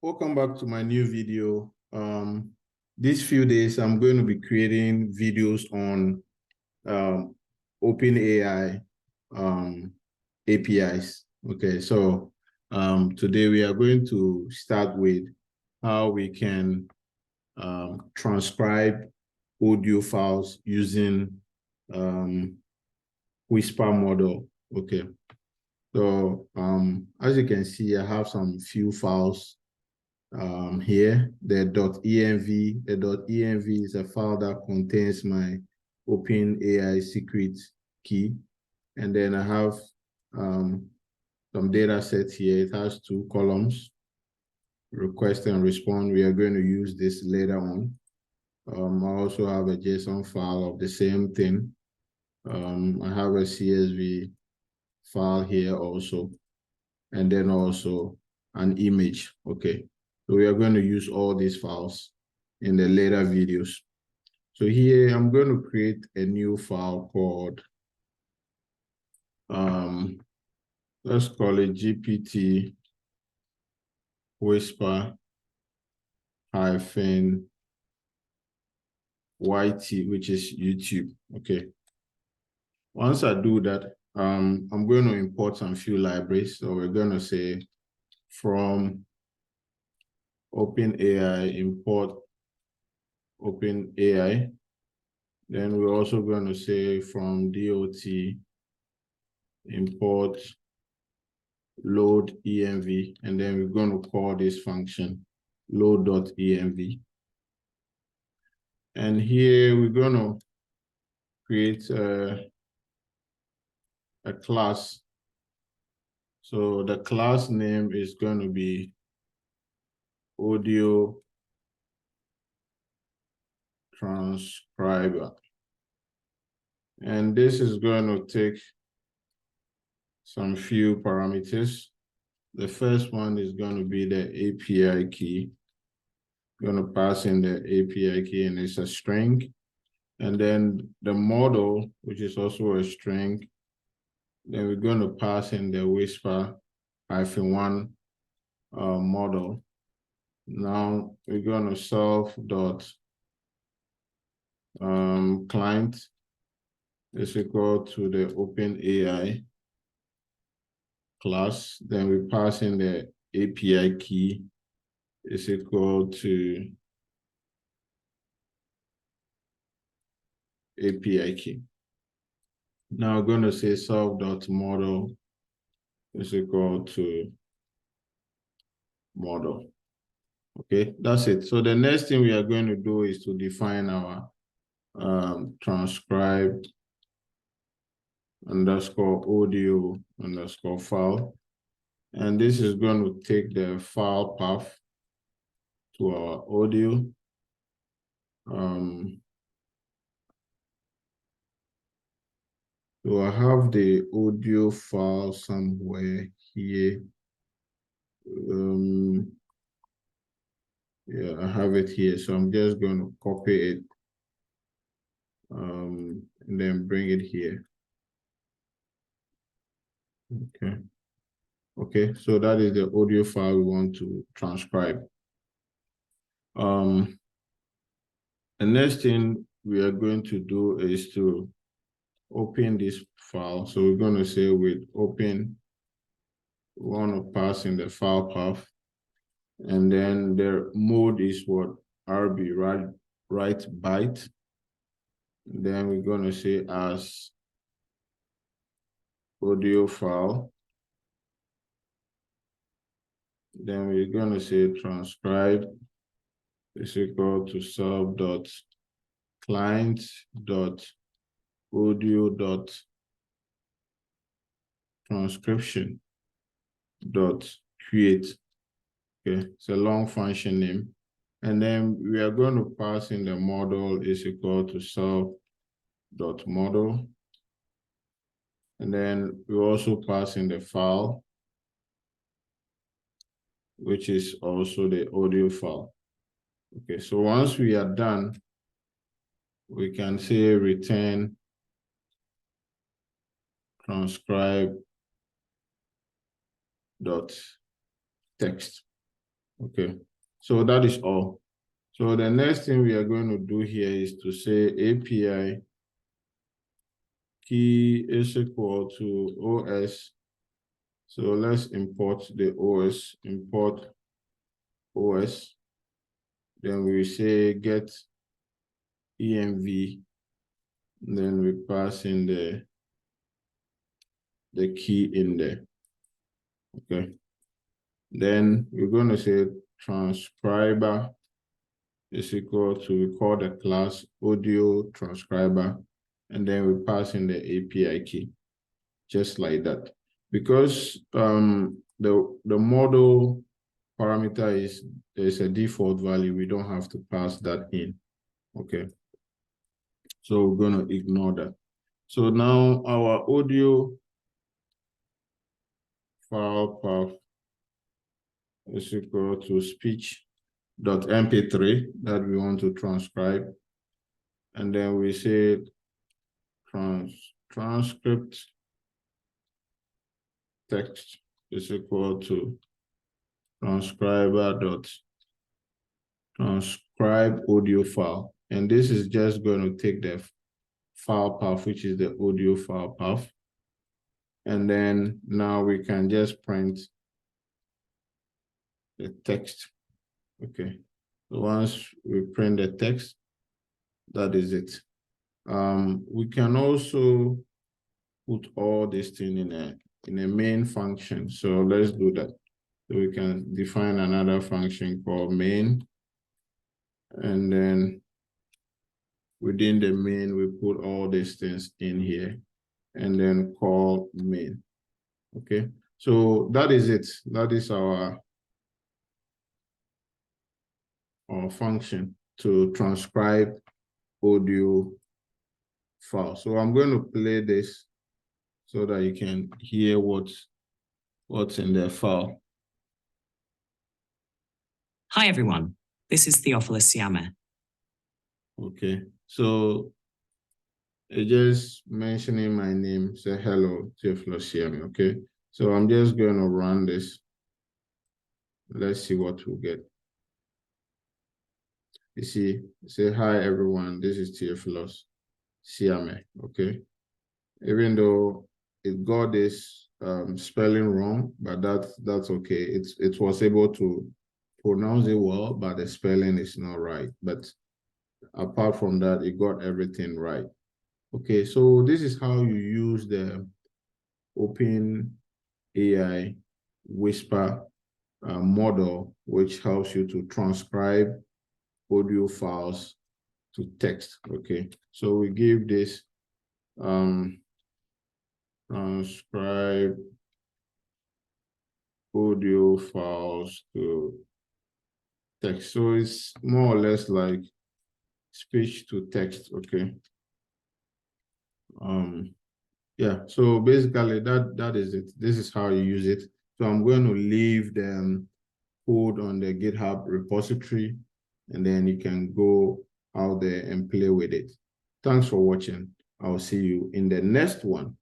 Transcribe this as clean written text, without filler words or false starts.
Welcome back to my new video. These few days, I'm going to be creating videos on Openai APIs. Okay, so today we are going to start with how we can transcribe audio files using Whisper model. Okay, so as you can see, I have some few files here, the .env. The .env is a file that contains my OpenAI secret key. And then I have some data sets here. It has two columns, request and respond. We are going to use this later on. I also have a JSON file of the same thing. I have a CSV file here also, and then also an image. Okay. So we are going to use all these files in the later videos. So here I'm going to create a new file called, let's call it GPT Whisper -YT, which is YouTube. Okay. Once I do that, I'm going to import some few libraries. So we're going to say from OpenAI import OpenAI. Then we're also going to say from DOT import load env, and then we're going to call this function load.env. And here we're going to create a class. So the class name is going to be audio transcriber. And this is going to take some few parameters. The first one is going to be the API key. We're going to pass in the API key, and it's a string. And then the model, which is also a string. Then we're going to pass in the Whisper -1 model. Now we're going to self dot client is equal to the OpenAI class. Then we pass in the API key is equal to API key. Now we're going to say self.model is equal to model. Okay, that's it. So the next thing we are going to do is to define our transcribe underscore audio underscore file. And this is going to take the file path to our audio. So I have the audio file somewhere here. Yeah, I have it here. So I'm just going to copy it and then bring it here. Okay. Okay, so that is the audio file we want to transcribe. The next thing we are going to do is to open this file. So we're going to say with open, we want to pass in the file path. And then the mode is what? RB, write byte. And then we're going to say as audio file. Then we're going to say transcribe is equal to sub.client.audio.transcription.create. Okay, it's a long function name. And then we are going to pass in the model is equal to self.model. And then we also pass in the file, which is also the audio file. Okay, so once we are done, we can say return transcribe dot text. Okay, so that is all. So the next thing we are going to do here is to say API key is equal to OS. So let's import the OS, import OS. Then we say get env. Then we pass in the key in there. Okay. Then we're going to say transcriber is equal to, we call the class audio transcriber, and then we pass in the API key, just like that. Because the model parameter is a default value, we don't have to pass that in. Okay. So we're going to ignore that. So now our audio file path is equal to speech.mp3 that we want to transcribe. And then we say transcript text is equal to transcribe audio file. And this is just going to take the file path, which is the audio file path. And then now we can just print the text. Okay. So once we print the text, that is it. We can also put all this thing in a main function. So let's do that. So we can define another function called main. And then within the main, we put all these things in here and then call main. Okay. So that is it. That is our function to transcribe audio file. So I'm going to play this so that you can hear what's in the file. Hi, everyone. This is Theophilus Siame. Okay, so just mentioning my name, say hello, Theophilus Siame. Okay, so I'm just going to run this. Let's see what we'll get. You see, say hi, everyone. This is Theophilus Siame. Okay, even though it got this spelling wrong, but that's okay. It was able to pronounce it well, but the spelling is not right. But apart from that, it got everything right. Okay, so this is how you use the Openai Whisper model, which helps you to transcribe audio files to text. Okay, so we give this transcribe audio files to text. So it's more or less like speech to text. Okay. Yeah, so basically that is it. This is how you use it. So I'm going to leave the code on the GitHub repository, and then you can go out there and play with it. Thanks for watching. I'll see you in the next one.